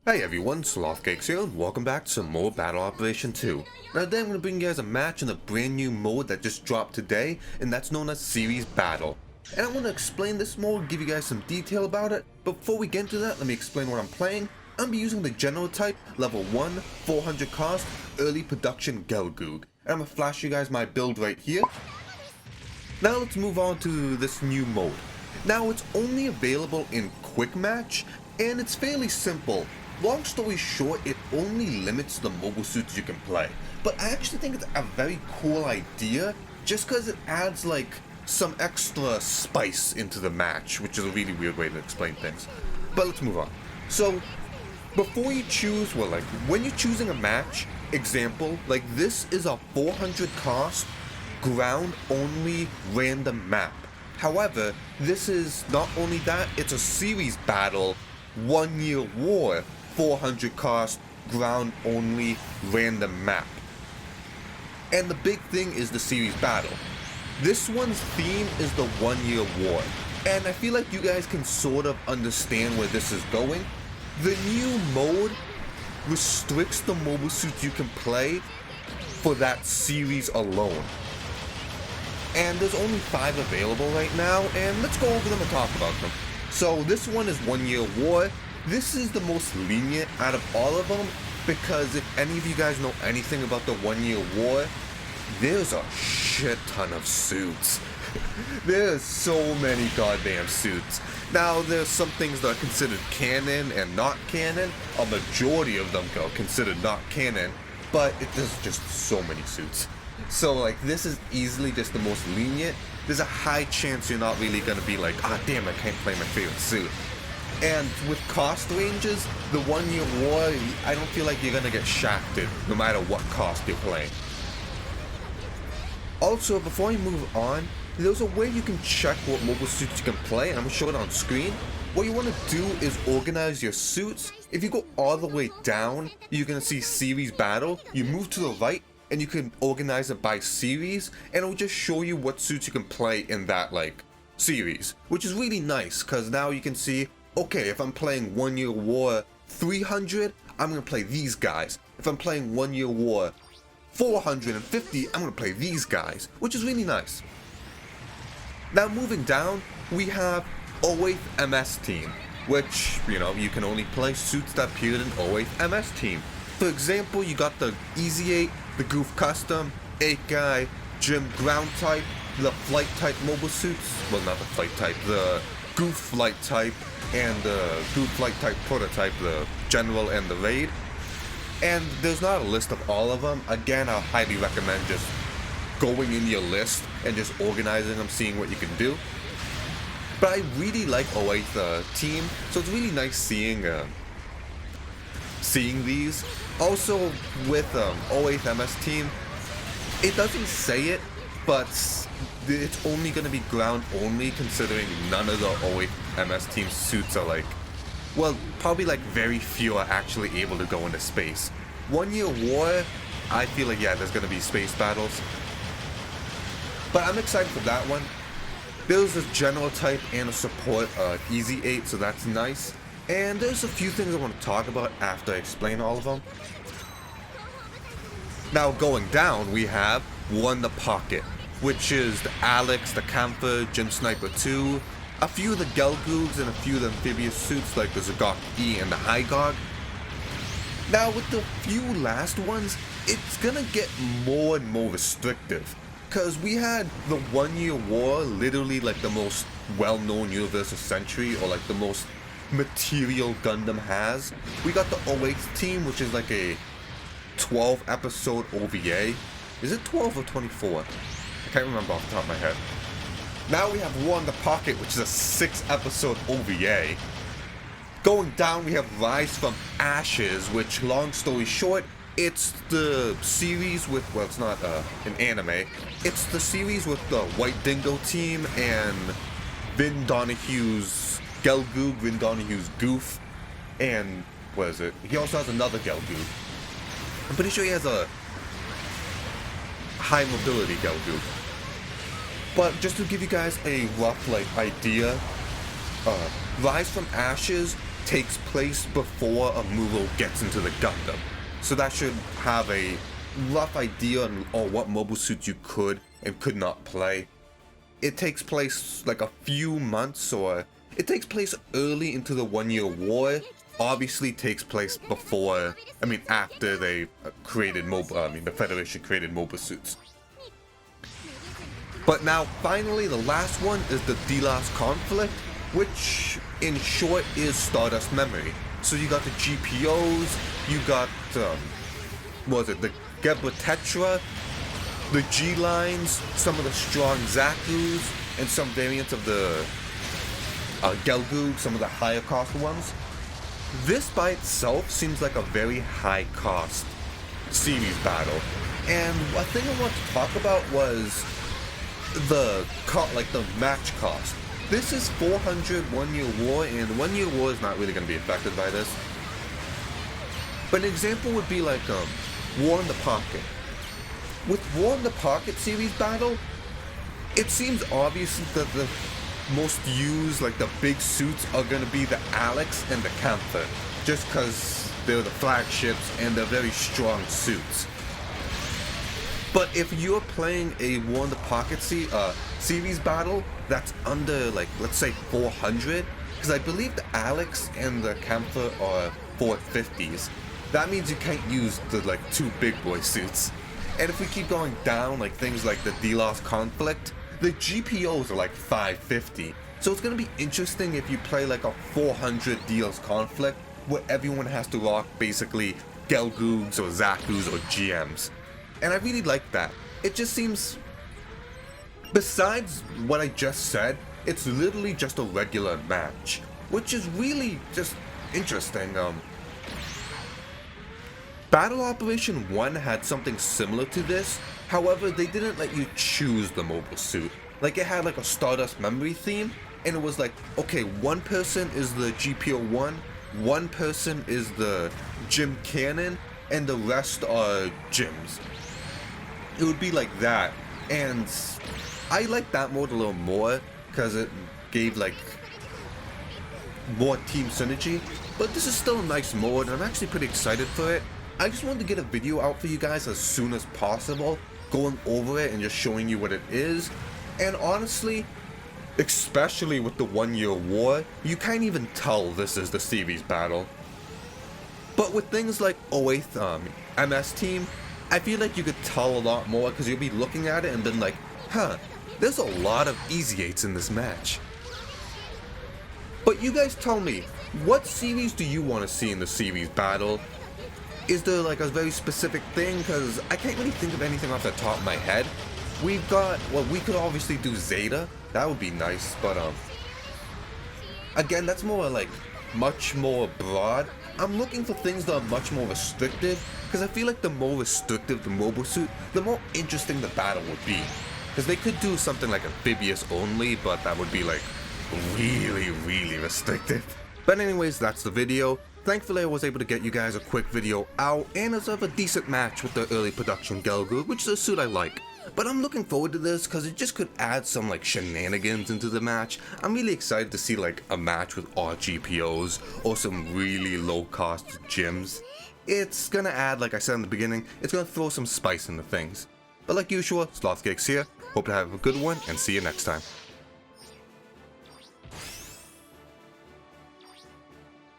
Hey everyone, Slothcakes here, and welcome back to some more Battle Operation 2. Now today I'm going to bring you guys a match in a brand new mode that just dropped today, and that's known as Series Battle. And I want to explain this mode, give you guys some detail about it, but before we get into that, let me explain what I'm playing. I'm going to be using the General type, level 1, 400 cost, early production Gelgoog. And I'm going to flash you guys my build right here. Now let's move on to this new mode. Now it's only available in Quick Match, and it's fairly simple. Long story short, it only limits the mobile suits you can play. But I actually think it's a very cool idea, just because it adds like some extra spice into the match, which is a really weird way to explain things. But let's move on. So, before you choose, well, like when you're choosing a match, example, like this is a 400 cost, ground only random map. However, this is not only that, it's a series battle, 1 year war, 400 cost, ground only random map. And the big thing is the series battle. This one's theme is the 1 year war. And I feel like you guys can sort of understand where this is going. The new mode restricts the mobile suits you can play for that series alone. And there's only 5 available right now, and let's go over them and talk about them. So this one is 1 year war. This is the most lenient out of all of them, because if any of you guys know anything about the 1 year war, there's a shit ton of suits. There's so many goddamn suits. Now there's some things that are considered canon and not canon. A majority of them are considered not canon, but there's just so many suits. So like this is easily just the most lenient. There's a high chance you're not really gonna be like, ah damn, I can't play my favorite suit. And with cost ranges, the 1 year war, I don't feel like you're gonna get shafted no matter what cost you're playing. Also, before I move on, there's a way you can check what mobile suits you can play, and I'm gonna show it on screen. What you want to do is organize your suits. If you go all the way down, you're gonna see series battle. You move to the right, and you can organize it by series, and it'll just show you what suits you can play in that like series, which is really nice because now you can see, okay, if I'm playing 1 year war 300, I'm gonna play these guys. If I'm playing 1 year war 450, I'm gonna play these guys, which is really nice. Now moving down, we have 08th MS team, which, you know, you can only play suits that appeared in 08th MS team. For example, you got the Easy 8, the Goof Custom, 8 Guy, Gym Ground type, the Flight type mobile suits, well not the Flight type, the Goof Flight type, and the Goof Flight type prototype, the General and the Raid. And there's not a list of all of them. Again, I highly recommend just going in your list and just organizing them, seeing what you can do. But I really like 08th team, so it's really nice seeing these. Also with 08th MS team, it doesn't say it, but it's only going to be ground only, considering none of the 08th MS team suits are like, well, probably like very few are actually able to go into space. 1 year war, I feel like, yeah, there's going to be space battles. But I'm excited for that one. There's a general type and a support Easy 8, so that's nice. And there's a few things I want to talk about after I explain all of them. Now going down, we have 1 the Pocket, which is the Alex, the Camphor, Gym Sniper 2, a few of the Gelgoogs, and a few of the amphibious suits like the Zagok E and the Hygog. Now with the few last ones, it's gonna get more and more restrictive, because we had the 1 year war, literally like the most well-known Universal Century, or like the most material Gundam has. We got the 08th team, which is like a 12 episode OVA. Is it 12 or 24? I can't remember off the top of my head. Now we have 1 the Pocket, which is a 6 episode OVA. Going down, we have Rise from Ashes, which, long story short, it's the series with, well, it's not an anime, it's the series with the White Dingo team and Vin Donahue's Gelgoog, Vin Donahue's Goof, and, what is it? He also has another Gelgoog. I'm pretty sure he has a high mobility Gelgoog. But just to give you guys a rough like idea, Rise from Ashes takes place before a Muro gets into the Gundam. So that should have a rough idea on what mobile suits you could and could not play. It takes place like a few months, or it takes place early into the 1 year war. Obviously takes place before, after they created the Federation created mobile suits. But now finally the last one is the D-Loss conflict, which in short is Stardust Memory. So you got the GPOs, you got the Gebra Tetra, the G-Lines, some of the strong Zakus, and some variants of the Gelgoog, some of the higher cost ones. This by itself seems like a very high cost series battle, and a thing I want to talk about was the match cost. This is 400 1 year war, and 1 year war is not really going to be affected by this. But an example would be like War in the Pocket. With War in the Pocket series battle, it seems obvious that the most used, like the big suits, are going to be the Alex and the Camphor, just because they're the flagships and they're very strong suits. But if you're playing a War in the Pocket series battle that's under, like, let's say 400, because I believe the Alex and the Camphor are 450s, that means you can't use the two big boy suits. And if we keep going down, like things like the D-Loss conflict, the GPOs are like 550. So it's going to be interesting if you play like a 400 D-Loss conflict where everyone has to rock basically Gelgoogs or Zakus or GMs. And I really like that. It just seems, besides what I just said, it's literally just a regular match, which is really just interesting. Battle Operation 1 had something similar to this, however they didn't let you choose the mobile suit. Like it had like a Stardust Memory theme, and it was like, okay, one person is the GPO-1, one person is the Gym Cannon, and the rest are Gyms. It would be like that, and I like that mode a little more, because it gave like more team synergy, but this is still a nice mode, and I'm actually pretty excited for it. I just wanted to get a video out for you guys as soon as possible, going over it and just showing you what it is. And honestly, especially with the 1 year war, you can't even tell this is the series battle. But with things like 08th MS team, I feel like you could tell a lot more, because you'll be looking at it and been like, huh, there's a lot of easy 8s in this match. But you guys tell me, what series do you want to see in the series battle? Is there like a very specific thing? Because I can't really think of anything off the top of my head. We've got, well, we could obviously do Zeta. That would be nice, but again, that's more like much more broad. I'm looking for things that are much more restrictive, because I feel like the more restrictive the mobile suit, the more interesting the battle would be. Because they could do something like amphibious only, but that would be like really, really restrictive. But anyways, that's the video. Thankfully I was able to get you guys a quick video out, and it's of a decent match with the early production Gelgoog, which is a suit I like. But I'm looking forward to this because it just could add some like shenanigans into the match. I'm really excited to see like a match with all GPOs or some really low cost gyms. It's gonna add, like I said in the beginning, it's gonna throw some spice into things. But like usual, Slothcakes here. Hope to have a good one and see you next time.